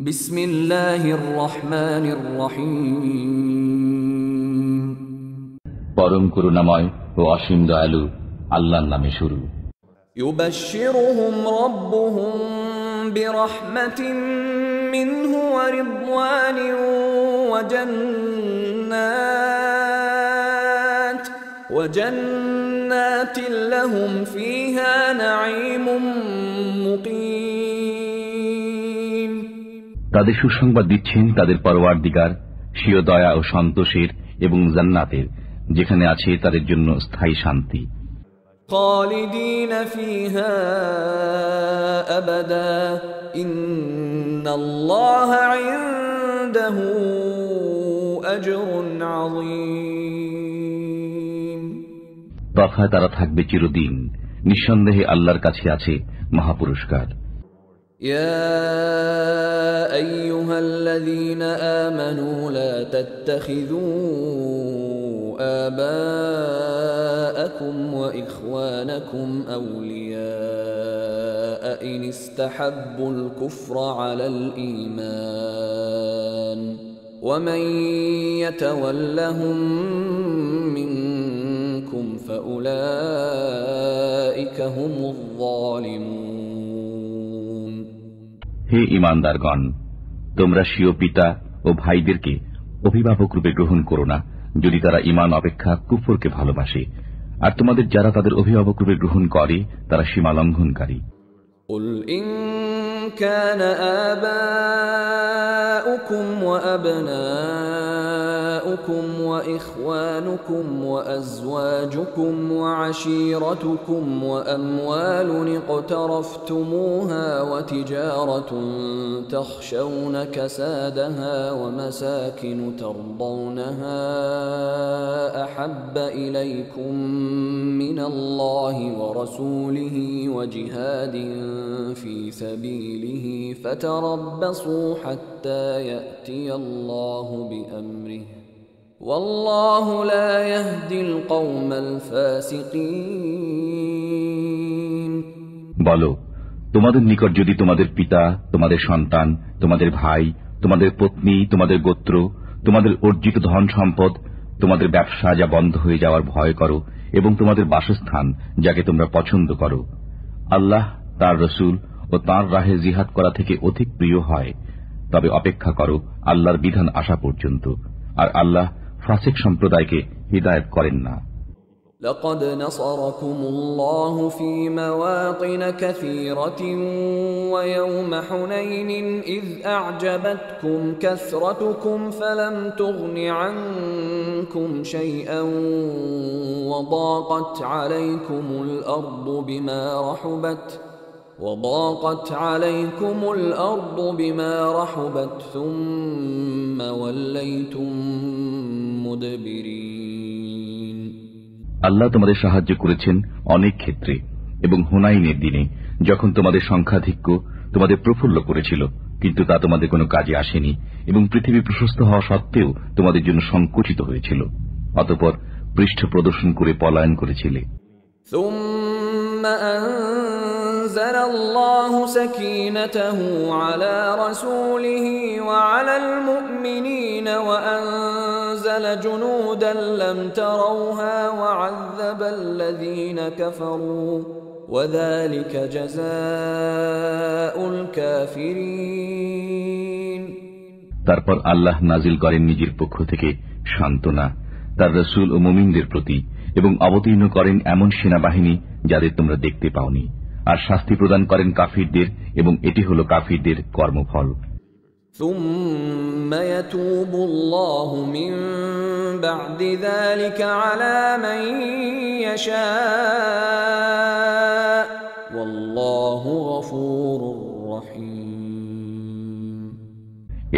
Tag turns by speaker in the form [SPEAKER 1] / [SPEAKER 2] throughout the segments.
[SPEAKER 1] বিসমিল্লাহির রহমানির রহিম।
[SPEAKER 2] পরম করুণাময় ও অসীম দয়ালু আল্লাহর নামে শুরু।
[SPEAKER 1] ইউবাশশিরুহুম রাব্বুহুম বিরহমাতিন মিনহু ওয়া রিদওয়ানিন ওয়া জান্নাতিন লাহুম ফীহা নাঈমুম মুকিম।
[SPEAKER 2] তাদের সুসংবাদ দিচ্ছেন তাদের পরওয়ারদিগার স্বীয় দয়া ও সন্তোষের এবং জান্নাতের, যেখানে আছে তাদের জন্য স্থায়ী শান্তি।
[SPEAKER 1] খালিদিন ফীহা আবাদা ইন্নাল্লাহা ইনদাহু আজরুন আযীম।
[SPEAKER 2] তথা তারা থাকবে চিরদিন, নিঃসন্দেহে আল্লাহর কাছে আছে মহাপুরস্কার।
[SPEAKER 1] يا أيها الذين آمنوا لا تتخذوا آباءكم وإخوانكم أولياء إن استحبوا الكفر على الإيمان ومن يتولهم منكم فأولئك هم الظالمون।
[SPEAKER 2] হে ঈমানদারগণ, তোমরা স্বীয় পিতা ও ভাইদেরকে অভিভাবক রূপে গ্রহণ করো না, যদি তারা ঈমান অপেক্ষা কুফরকে ভালোবাসে, আর তোমাদের যারা তাদের অভিভাবক রূপে গ্রহণ করে তারা সীমা লঙ্ঘনকারী।
[SPEAKER 1] قل إن كان آباؤكم وأبناؤكم وإخوانكم وأزواجكم وعشيرتكم وأموال اقترفتموها وتجارة تخشون كسادها ومساكن ترضونها أحب إليكم من الله ورسوله وجهاد في سبيله فتربصوا حتى يأتي الله بأمره والله لا يهدي القوم الفاسقين।
[SPEAKER 2] বলো, তোমাদের নিকট যদি তোমাদের পিতা, তোমাদের সন্তান, তোমাদের ভাই, তোমাদের পত্নী, তোমাদের গোত্র, তোমাদের অর্জিত ধন সম্পদ, তোমাদের ব্যবসা যা বন্ধ হয়ে যাওয়ার ভয় করো, এবং তোমাদের বাসস্থান যাকে তোমরা পছন্দ করো, আল্লাহ, তার রসুল ও তাঁর রাহে জিহাদ করা থেকে অধিক প্রিয় হয়, তবে অপেক্ষা করো আল্লাহর বিধান আসা পর্যন্ত, আর আল্লাহ ফাসিক সম্প্রদায়কে হিদায়াত করেন না।
[SPEAKER 1] لقد نصركم الله في مواطن كثيرة ويوم حنين إذ أعجبتكم كثرتكم فلم تغن عنكم شيئا وضاقت عليكم الأرض بما رحبت ثم وليتم مدبرين।
[SPEAKER 2] আল্লাহ তোমাদের সাহায্য করেছেন অনেক ক্ষেত্রে, এবং হুনাইনের দিনে যখন তোমাদের সংখ্যাধিক্য তোমাদের প্রফুল্ল করেছিল, কিন্তু তা তোমাদের কোনো কাজে আসেনি, এবং পৃথিবী প্রশস্ত হওয়া সত্ত্বেও তোমাদের জন্য সংকুচিত হয়েছিল। অতঃপর পৃষ্ঠ প্রদর্শন করে পলায়ন করেছিলে।
[SPEAKER 1] ثم أنزل الله سكينته على رسوله وعلى المؤمنين وأنزل جنودا لم تروها وعذب الذين كفروا وذلك جزاء الكافرين।
[SPEAKER 2] তারপর আল্লাহ নাজিল করেন নিজের পক্ষ থেকে সান্ত্বনা তার রসুল ও মুমিনদের প্রতি, এবং অবতীর্ণ করেন এমন সেনাবাহিনী যাদের তোমরা দেখতে পাওনি, আর শাস্তি প্রদান করেন কাফিরদের, এবং এটি হল কাফিরদের কর্মফল।
[SPEAKER 1] ثم يتوب الله من بعد ذلك على من يشاء والله غفور رحيم।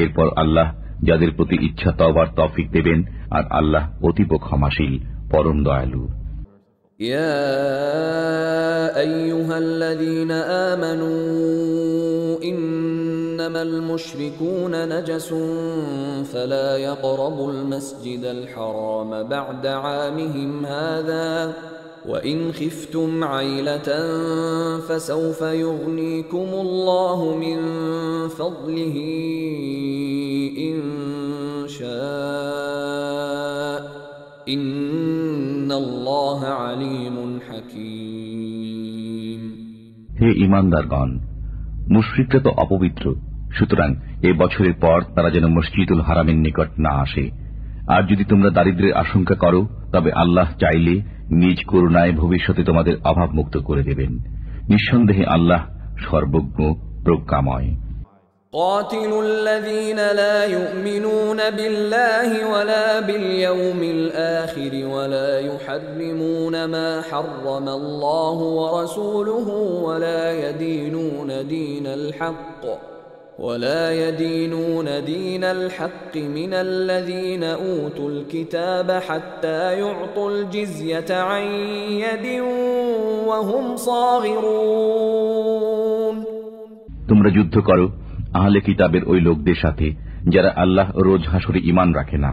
[SPEAKER 2] এরপর আল্লাহ যাদের প্রতি ইচ্ছা তওবার তৌফিক দেবেন, আর আল্লাহ অতীব ক্ষমাশীল, পরম দয়ালু।
[SPEAKER 1] يا أيها الذين آمنوا إنما المشركون نجس فلا يقربوا المسجد الحرام بعد عامهم هذا وإن خفتم عيلة فسوف يغنيكم الله من فضله إن شاء إن الله عليم حكيم.
[SPEAKER 2] হে ঈমানদারগণ, মুশরিকরা তো অপবিত্র, সুতরাং এ বছরের পর তারা যেন মসজিদুল হারামের নিকট না আসে। আর যদি তোমরা দারিদ্র্যের আশঙ্কা করো, তবে আল্লাহ চাইলে নিজ করুণায় ভবিষ্যতে তোমাদের অভাব মুক্ত করে দেবেন। নিঃসন্দেহে আল্লাহ সর্বজ্ঞ, প্রজ্ঞাময়।
[SPEAKER 1] قاتلوا الذين لا يؤمنون بالله ولا باليوم الآخر ولا يحرمون ما حرم الله ورسوله ولا يدينون دين الحق من الذين أوتوا الكتاب حتى يعطوا الجزية عن يد وهم صاغرون.
[SPEAKER 2] তোমরা যুদ্ধ করো আহলে কিতাবের ওই লোকদের সাথে যারা আল্লাহ ও রোজ হাসরে ঈমান রাখে না,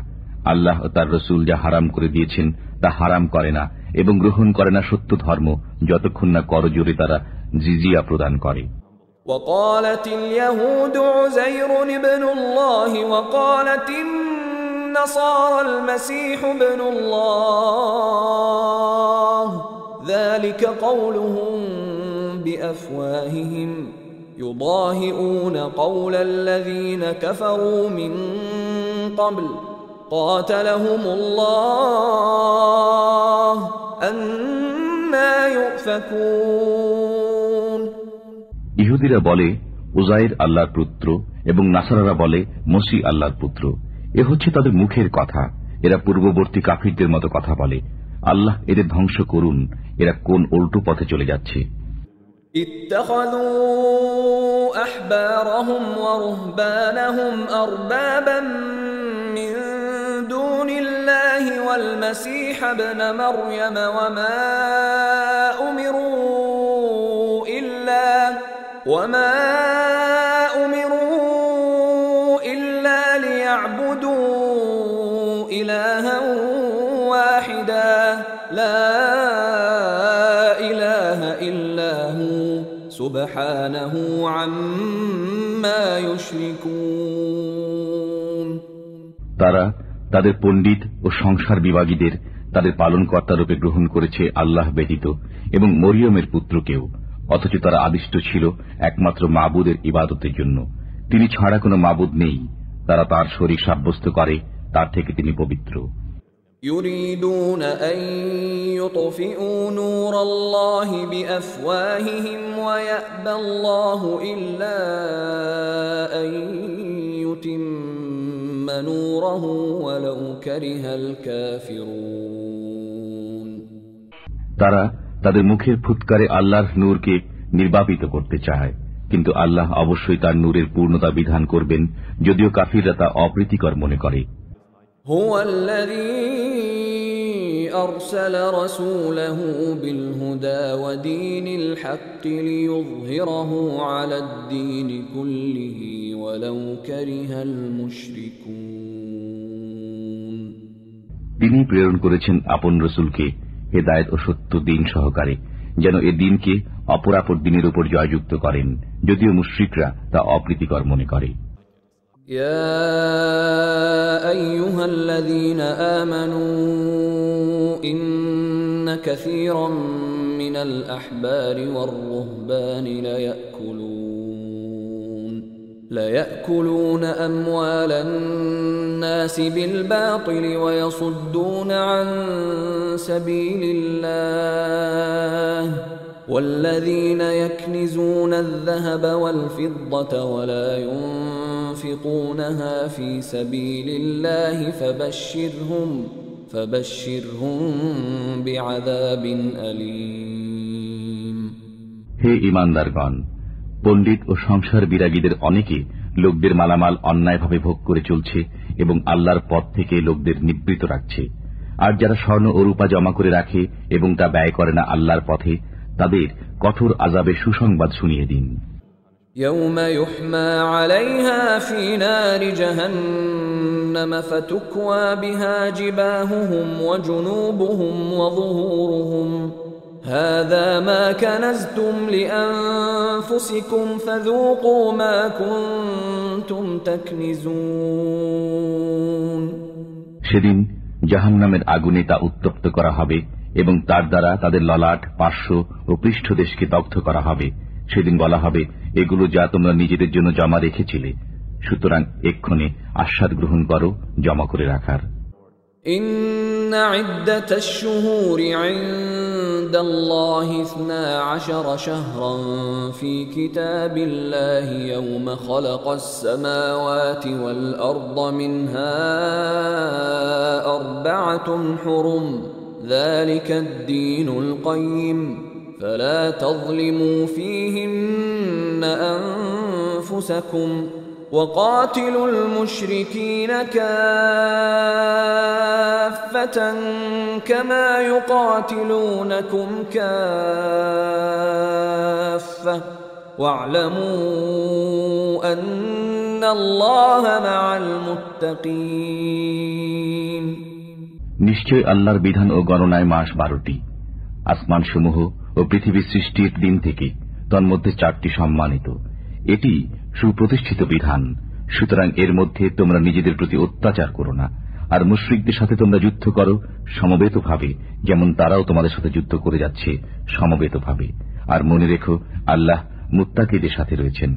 [SPEAKER 2] আল্লাহ ও তার রাসূল যা হারাম করে দিয়েছেন তা হারাম করে না এবং গ্রহণ করে না সত্য ধর্ম, যতক্ষণ না করজোরে তারা জিজিয়া প্রদান করে।
[SPEAKER 1] وقالت اليهود عزير ابن الله وقالت النصارى المسيح ابن الله ذلك قولهم بأفواههم يضاهئون قول الذين كفروا من قبل قاتلهم الله أنى يؤفكون.
[SPEAKER 2] ইহুদিরা বলে উজাইর আল্লাহর পুত্র এবং নাসারারা বলে মসিহ আল্লাহর পুত্র। এ হচ্ছে তাদের মুখের কথা। এরা পূর্ববর্তী কাফিরদের মতো কথা বলে। আল্লাহ এদের ধ্বংস করুন, এরা কোন উল্টো পথে চলে যাচ্ছে।
[SPEAKER 1] اتخذوا أحبارهم ورهبانهم أربابا من دون الله والمسيح ابن مريم وما أمروا إلا ليعبدوا إلها واحدا لا إله إلا هو سبحانه عما يشركون.
[SPEAKER 2] তারা তাদের পণ্ডিত ও সংসার বিভাগীদের তাদের পালনকর্তা রূপে গ্রহণ করেছে আল্লাহ ব্যতীত এবং মরিয়মের পুত্রকেও, অথচ তারা আদিষ্ট ছিল একমাত্র মাবুদের ইবাদতের জন্য। তিনি ছাড়া কোনো মাবুদ নেই। তারা তার শরীক সাব্যস্ত করে, তার থেকে তিনি পবিত্র।
[SPEAKER 1] يريدون أن يطفئوا نور الله بأفواههم ويأبى الله إلا أن يتم نوره ولو كره الكافرون.
[SPEAKER 2] তারা তাদের মুখের ফুৎকারে আল্লাহর নূরকে নির্বাপিত করতে চায়, কিন্তু আল্লাহ অবশ্যই তার নূরের পূর্ণতা বিধান করবেন, যদিও কাফিররা তা অপ্রীতিকর মনে করে।
[SPEAKER 1] هو الذي أرسل رسوله بالهدى ودين الحق ليظهره على الدين كله ولو كره المشركون.
[SPEAKER 2] তিনি প্রেরণ করেছেন আপন রসুলকে হেদায়েত ও সত্য দিন সহকারে, যেন এ দিনকে অপরাপর দিনের উপর জয়যুক্ত করেন, যদিও মুশরিকরা তা অপ্রীতিকর মনে করে।
[SPEAKER 1] يا أيها الذين آمنوا إن كثيرا من الأحبار والرهبان ليأكلون أموال الناس بالباطل ويصدون عن سبيل الله والذين يكنزون الذهب والفضة ولا ينفقونها في سبيل الله فبشرهم بعذاب أليم.
[SPEAKER 2] হে ঈমানদারগণ, পণ্ডিত ও সংসার বিরাগীদের অনেকে লোকদের মালামাল অন্যায়ভাবে ভোগ করে চলছে এবং আল্লাহর পথ থেকে লোকদের নিবৃত রাখছে। আর যারা স্বর্ণ ও রূপা জমা করে রাখে এবং তা ব্যয় করে না আল্লাহর পথে, তাদের কঠোর আযাবের সুসংবাদ শুনিয়ে দিন।
[SPEAKER 1] يوم يحمى عليها في نار جهنم فتكوى بها جباههم وجنوبهم وظهورهم هذا ما كنزتم لأنفسكم فذوقوا ما كنتم تكنزون
[SPEAKER 2] সেদিন জাহান্নামের আগুনে তা উত্তপ্ত করা হবে এবং তার দ্বারা তাদের ললাট, পার্শ্ব ও পৃষ্ঠদেশকে দগ্ধ করা হবে। সেদিন বলা হবে, এগুলো যা তোমরা নিজেদের জন্য জমা রেখেছিলে, সুতরাং এক্ষণে আস্বাদ গ্রহণ করো জমা করে রাখার।
[SPEAKER 1] إن عدة الشهور عند الله 12 شهرا في كتاب الله يوم خلق السماوات والأرض منها 4 حرم ذلك الدين القيم فلا تظلموا فيهن أنفسكم وقاتلوا المشركين كافة كما يقاتلونكم كافة واعلموا أن الله مع المتقين
[SPEAKER 2] নিশ্চয় আল্লাহর বিধান ও গণনায় মাস 12টি, আসমানসমূহ ও পৃথিবী সৃষ্টির দিন থেকে তন্মধ্যে 4টি সম্মানিত। এটি সুপ্রতিষ্ঠিত বিধান, সুতরাং এর মধ্যে তোমরা নিজেদের প্রতি অত্যাচার করো না, আর মুশরিকদের সাথে তোমরা যুদ্ধ করো সমবেতভাবে, যেমন তারাও তোমাদের সাথে যুদ্ধ করে যাচ্ছে সমবেতভাবে। আর মনে রেখো, আল্লাহ মুত্তাকিদের সাথে রয়েছেন।